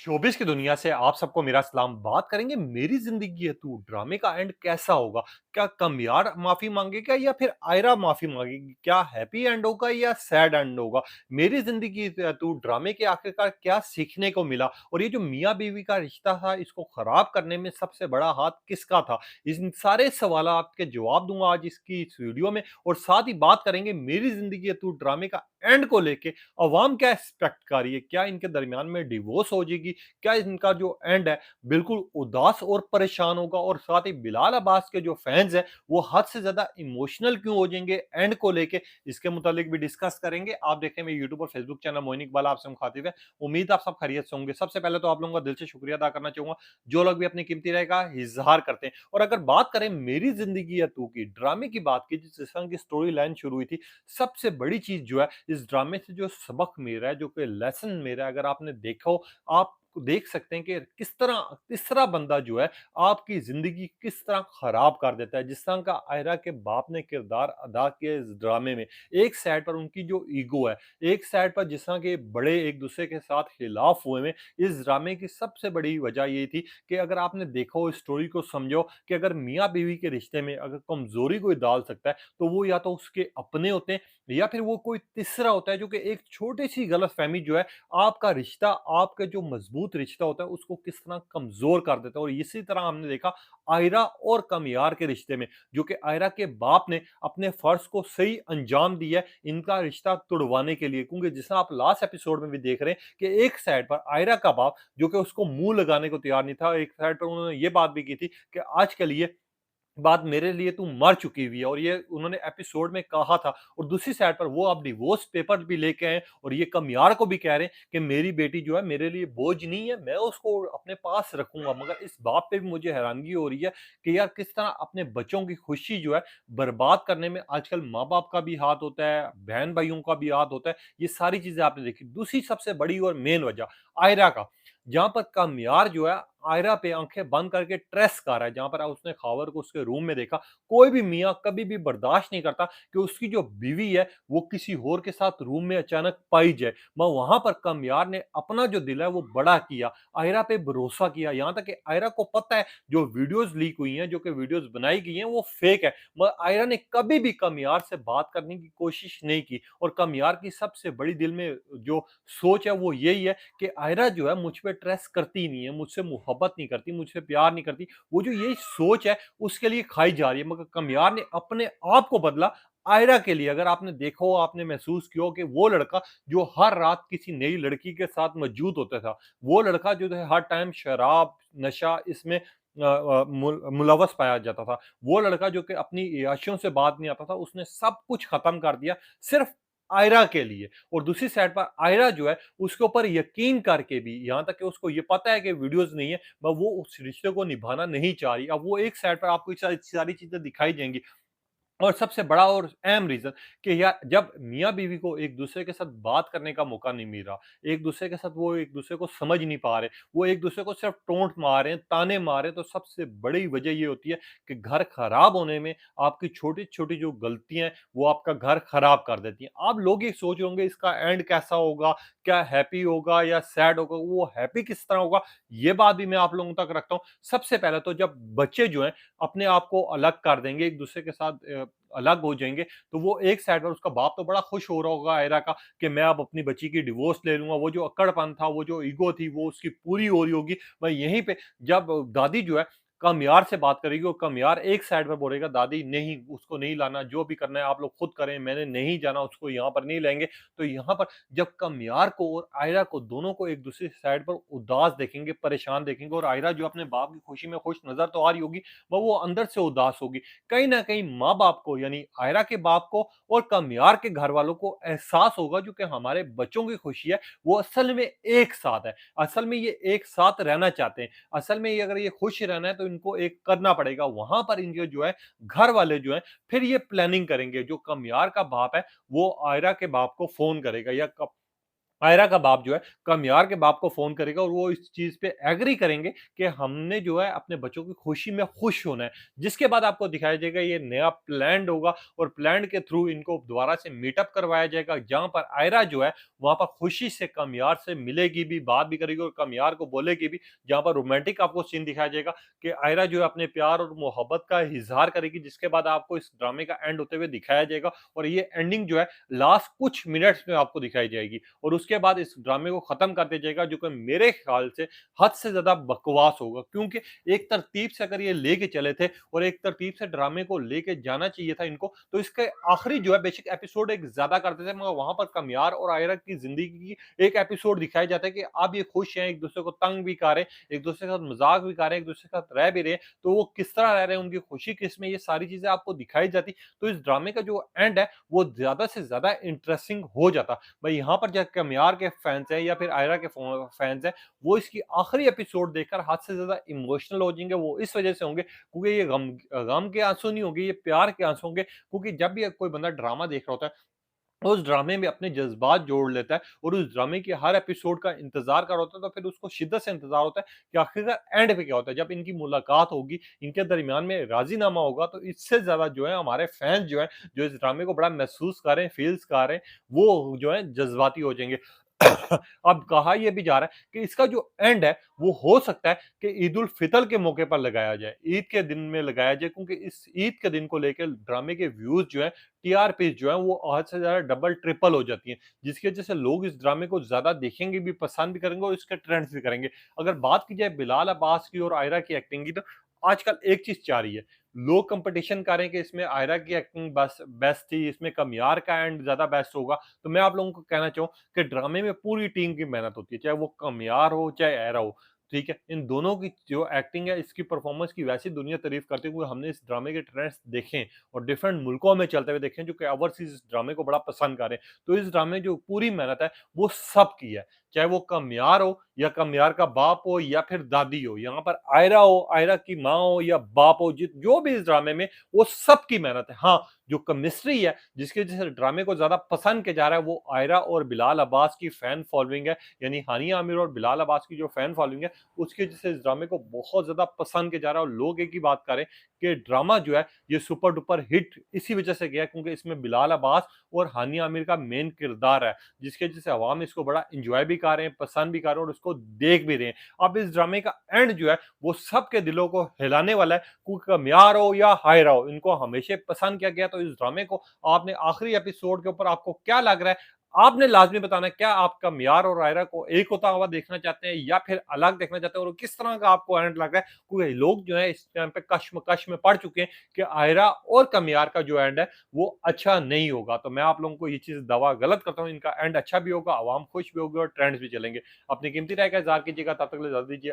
Showbiz की दुनिया से आप सबको मेरा सलाम। बात करेंगे मेरी ज़िंदगी है तू ड्रामे का एंड कैसा होगा? क्या कमियार माफ़ी माँगेगा या फिर आयरा माफ़ी माँगेगी? क्या हैप्पी एंड होगा या सैड एंड होगा? मेरी ज़िंदगी है तू ड्रामे के आखिरकार क्या सीखने को मिला? और ये जो मियाँ-बीवी का रिश्ता था इसको ख़राब करने में सबसे बड़ा हाथ किसका था? इन सारे सवालात के जवाब दूँगा आज इसकी इस वीडियो में और साथ ही बात करेंगे मेरी ज़िंदगी है तू ड्रामे का एंड को लेके अवाम क्या एक्सपेक्ट कर रही है? क्या इनके दरमियान में डिवोर्स हो जाएगी? क्या इनका जो एंड है बिल्कुल उदास और परेशान होगा? और साथ ही बिलाल अब्बास के जो फैंस हैं वो हद से ज्यादा इमोशनल क्यों हो जाएंगे एंड को लेके? इसके मुतालिक भी डिस्कस करेंगे। आप देखें मेरे यूट्यूब और फेसबुक चैनल मोइन इकबाल आपसे मुखातिब है। उम्मीद आप सब खैरियत से होंगे। सबसे पहले तो आप लोगों का दिल से शुक्रिया अदा करना चाहूंगा जो लोग भी अपनी कीमती राय का इजहार करते हैं। और अगर बात करें मेरी जिंदगी या तू की ड्रामे की बात की जिस तरह की स्टोरी लाइन शुरू हुई थी, सबसे बड़ी चीज जो है इस ड्रामे से जो सबक मेरा है, जो कि लेसन मेरा है, अगर आपने देखा हो, आप देख सकते हैं कि किस तरह तीसरा बंदा जो है आपकी जिंदगी किस तरह खराब कर देता है। जिस तरह का आयरा के बाप ने किरदार अदा किया इस ड्रामे में, एक साइड पर उनकी जो ईगो है, एक साइड पर जिस तरह के बड़े एक दूसरे के साथ खिलाफ हुए में, इस ड्रामे की सबसे बड़ी वजह ये थी कि अगर आपने देखा हो स्टोरी को समझो कि अगर मियाँ बीवी के रिश्ते में अगर कमजोरी कोई डाल सकता है तो वो या तो उसके अपने होते हैं या फिर वो कोई तीसरा होता है जो कि एक छोटी सी गलतफहमी जो है आपका रिश्ता, आपका जो मजबूत रिश्ता होता है उसको किस तरह कमजोर कर देता है। और इसी तरह हमने देखा आयरा और कमियार के रिश्ते में, जो कि आयरा के बाप ने अपने फर्ज को सही अंजाम दिया है इनका रिश्ता तुड़वाने के लिए। क्योंकि जिस आप लास्ट एपिसोड में भी देख रहे हैं कि एक साइड पर आयरा का बाप जो कि उसको मुंह लगाने को तैयार नहीं था, एक साइड पर उन्होंने ये बात भी की थी कि आज के लिए बात मेरे लिए तू मर चुकी हुई है, और ये उन्होंने एपिसोड में कहा था। और दूसरी साइड पर वो अब डिवोर्स पेपर भी लेके आए और ये कमियार को भी कह रहे हैं कि मेरी बेटी जो है मेरे लिए बोझ नहीं है, मैं उसको अपने पास रखूंगा। मगर इस बात पे भी मुझे हैरानगी हो रही है कि यार किस तरह अपने बच्चों की खुशी जो है बर्बाद करने में आजकल माँ बाप का भी हाथ होता है, बहन भाइयों का भी हाथ होता है। ये सारी चीजें आपने देखी। दूसरी सबसे बड़ी और मेन वजह आयरा का, जहां पर कमियार जो है आयरा पे आंखें बंद करके ट्रेस कर रहा है, जहां पर उसने खावर को उसके रूम में देखा। कोई भी मियाँ कभी भी बर्दाश्त नहीं करता कि उसकी जो बीवी है वो किसी और के साथ रूम में अचानक पाई जाए। मैं वहां पर कमियार ने अपना जो दिल है वो बड़ा किया, आयरा पे भरोसा किया। यहां तक कि आयरा को पता है जो वीडियोस लीक हुई हैं, जो कि वीडियोस बनाई गई हैं, वो फेक है, मगर आयरा ने कभी भी कमियार से बात करने की कोशिश नहीं की। और कमियार की सबसे बड़ी दिल में जो सोच है वो यही है कि आयरा जो है मुझ पे ट्रस्ट करती नहीं है, मुझसे मोहब्बत नहीं करती, मुझसे प्यार नहीं करती। वो जो यही सोच है उसके लिए खाई जा रही है। मगर कमियार ने अपने आप को बदला आयरा के लिए। अगर आपने देखा हो, आपने महसूस किया हो कि वो लड़का जो हर रात किसी नई लड़की के साथ मौजूद होता था, वो लड़का जो है हर टाइम शराब नशा इसमें मुलवस पाया जाता था, वो लड़का जो कि अपनी याशियों से बात नहीं आता था, उसने सब कुछ खत्म कर दिया सिर्फ आयरा के लिए। और दूसरी साइड पर आयरा जो है उसके ऊपर यकीन करके भी, यहां तक कि उसको ये पता है कि वीडियोस नहीं है, मगर वो उस रिश्ते को निभाना नहीं चाह रही। अब वो एक साइड पर आपको सारी सारी चीजें दिखाई जाएंगी। और सबसे बड़ा और अहम रीज़न कि यार जब मियाँ-बीवी को एक-दूसरे के साथ बात करने का मौका नहीं मिल रहा, एक-दूसरे के साथ वो एक-दूसरे को समझ नहीं पा रहे, वो एक-दूसरे को सिर्फ़ टोंट मार रहे हैं, ताने मार रहे हैं, तो सबसे बड़ी वजह ये होती है कि घर खराब होने में आपकी छोटी-छोटी जो गलतियाँ हैं, वो आपका घर खराब कर देती हैं। आप लोग ये सोच रहे होंगे इसका एंड कैसा होगा? क्या हैप्पी होगा या सैड होगा? वो हैप्पी किस तरह होगा? ये बात भी मैं आप लोगों तक रखता हूँ। सबसे पहले तो जब बच्चे जो हैं अपने आप को अलग कर देंगे, एक-दूसरे के साथ अलग हो जाएँगे, तो वो एक साइड पर उसका बाप तो बड़ा खुश हो रहा होगा आयरा का कि मैं अब अपनी बच्ची की डिवोर्स ले लूँगा। वो जो अक्कड़पन था, वो जो ईगो थी, वो उसकी पूरी हो रही होगी। वहीं यहीं पे जब दादी जो है कमियार से बात करेगी और कमियार एक साइड पर बोलेगा दादी नहीं, उसको नहीं लाना, जो भी करना है आप लोग खुद करें, मैंने नहीं जाना, उसको यहाँ पर नहीं लाएँगे। तो यहाँ पर जब कमियार को और आयरा को दोनों को एक-दूसरे साइड पर उदास देखेंगे, परेशान देखेंगे, और आयरा जो अपने बाप की खुशी में खुश नज़र तो आ रही होगी, मगर वो अंदर से उदास होगी। कहीं न कहीं माँ-बाप को, यानी आयरा के बाप को और कमियार के घरवालों को एहसास होगा जो कि हमारे बच्चों की खुशी है, वो असल में एक साथ है। असल में ये एक साथ रहना चाहते हैं। असल में ये अगर ये खुश रहना है तो इनको एक करना पड़ेगा। वहाँ पर इनके जो है घर वाले जो हैं फिर ये प्लानिंग करेंगे। जो कमियार का बाप है वो आयरा के बाप को फ़ोन करेगा या क आयरा का बाप जो है कमियार के बाप को फ़ोन करेगा और वो इस चीज़ पे एग्री करेंगे कि हमने जो है अपने बच्चों की खुशी में खुश होना है। जिसके बाद आपको दिखाया जाएगा ये नया प्लान होगा और प्लान के थ्रू इनको दोबारा से मीटअप करवाया जाएगा, जहाँ पर आयरा जो है वहाँ पर खुशी से कमियार से मिलेगी भी, बात भी करेगी और कमियार को बोलेगी भी, जहाँ पर रोमांटिक आपको सीन दिखाया जाएगा कि आयरा जो है अपने प्यार और मोहब्बत का इज़हार करेगी, जिसके बाद आपको इस ड्रामे का एंड होते हुए दिखाया जाएगा और ये एंडिंग जो है लास्ट कुछ मिनट्स में आपको दिखाई जाएगी। और उसके बाद इस ड्रामे को खत्म कर दिया जाएगा, जो कि मेरे ख्याल से हद से ज्यादा बकवास होगा, क्योंकि एक तरतीब से अगर ये लेके चले थे और एक तरतीब से ड्रामे को लेके जाना चाहिए था इनको, तो इसके आखिरी जो है बेशक एपिसोड एक ज्यादा करते थे, मगर वहां पर कमियार और आयरा की जिंदगी की एक एपिसोड दिखाया जाता है कि अब ये खुश हैं, एक दूसरे को तंग भी कर रहे हैं, एक दूसरे के साथ मजाक भी कर रहे हैं, एक दूसरे के साथ रह भी रहे हैं, तो वो किस तरह रह रहे हैं, उनकी खुशी किसमें, ये सारी चीजें आपको दिखाई जाती। तो इस ड्रामे का जो एंड है वो ज्यादा से ज्यादा इंटरेस्टिंग हो जाता। भाई यहाँ पर जो कमियार के फैंस हैं या फिर आयरा के फैंस हैं, वो इसकी आखिरी एपिसोड देखकर हद से ज्यादा इमोशनल हो जाएंगे। वो इस वजह से होंगे क्योंकि ये गम गम के आंसू नहीं होंगे, ये प्यार के आंसू होंगे, क्योंकि जब भी कोई बंदा ड्रामा देख रहा होता है, उस ड्रामे में अपने जज़्बात जोड़ लेता है और उस ड्रामे के हर एपिसोड का इंतज़ार कर रहा होता है, तो फिर उसको शिद्दत से इंतज़ार होता है कि आखिरकार एंड पे क्या होता है। जब इनकी मुलाकात होगी, इनके दरमियान में राज़ीनामा होगा, तो इससे ज़्यादा जो है हमारे फैन्स जो हैं, जो इस ड्रामे को बड़ा महसूस कर रहे हैं, फ़ील्स कर रहे हैं, वो जो है जज़्बाती हो जाएँगे। अब कहा ये भी जा रहा है कि इसका जो एंड है, वो हो सकता है कि ईद उल फितर के मौके पर लगाया जाए, ईद के दिन में लगाया जाए, क्योंकि इस ईद के दिन को लेके ड्रामे के व्यूज़ जो हैं, टीआरपी जो है वो हद से ज़्यादा डबल ट्रिपल हो जाती हैं, जिसकी वजह से लोग इस ड्रामे को ज़्यादा देखेंगे भी, पसंद भी करेंगे और इसके ट्रेंड्स भी करेंगे। अगर बात की जाए बिलाल अब्बास की और आयरा की एक्टिंग की, तो आजकल एक चीज़ जा रही है, लोग कंपटीशन कर रहे हैं कि इसमें आयरा की एक्टिंग बस बेस्ट थी, इसमें कमियार का एंड ज़्यादा बेस्ट होगा। तो मैं आप लोगों को कहना चाहूँ कि ड्रामे में पूरी टीम की मेहनत होती है, चाहे वो कमियार हो, चाहे आयरा हो, ठीक है? इन दोनों की जो एक्टिंग है, इसकी परफॉर्मेंस की वैसी दुनिया तारीफ़ करती है, क्योंकि हमने इस ड्रामे के ट्रेंड्स देखे हैं और डिफरेंट मुल्कों में चलते हुए देखे हैं, जो कि ओवरसीज़ इस ड्रामे को बड़ा पसंद कर रहे हैं। तो इस ड्रामे में जो पूरी मेहनत है, वो सबकी है, चाहे वो कमियार हो या कमियार का बाप हो या फिर दादी हो, यहाँ पर आयरा हो, आयरा की माँ हो या बाप हो, जो भी इस ड्रामे में, वो सबकी मेहनत है। हाँ, जो केमिस्ट्री है, जिसकी वजह से ड्रामे को ज़्यादा पसंद किया जा रहा है, वो आयरा और बिलाल अब्बास की फैन फॉलोइंग है, यानी हानिया आमिर और बिलाल अब्बास की जो फैन फॉलोइंग है, उसकी वजह से इस ड्रामे को बहुत ज़्यादा पसंद किया जा रहा है और लोग एक ही बात कर रहे हैं कि ड्रामा जो है, ये सुपर डुपर हिट इसी वजह से गया, क्योंकि इसमें बिलाल अब्बास और हानिया आमिर का मेन किरदार है, जिसकी वजह से अवाम इसको बड़ा एंजॉय भी कर रहे हैं, पसंद भी कर रहे हैं और उसको देख भी रहे हैं। अब इस ड्रामे का एंड जो है, वो सबके दिलों को हिलाने वाला है, क्योंकि कमियार हो या हायरा हो, इनको हमेशा पसंद किया गया। तो इस ड्रामे को आपने आखिरी एपिसोड के ऊपर आपको क्या लग रहा है? आपने लाज़मी बताना है, क्या आप कमियार और आयरा को एक होता हुआ देखना चाहते हैं या फिर अलग देखना चाहते हैं, और किस तरह का आपको एंड लग रहा है? क्योंकि लोग जो है इस टाइम पे कश्मकश में पड़ चुके हैं कि आयरा और कमियार का जो एंड है, वो अच्छा नहीं होगा। तो मैं आप लोगों को ये चीज़ दावा गलत करता हूँ, इनका एंड अच्छा भी होगा, अवाम खुश भी होगी और ट्रेंड्स भी चलेंगे। अपनी कीमती राय का इज़हार कीजिएगा, तब तक के लिए इजाज़त दीजिए।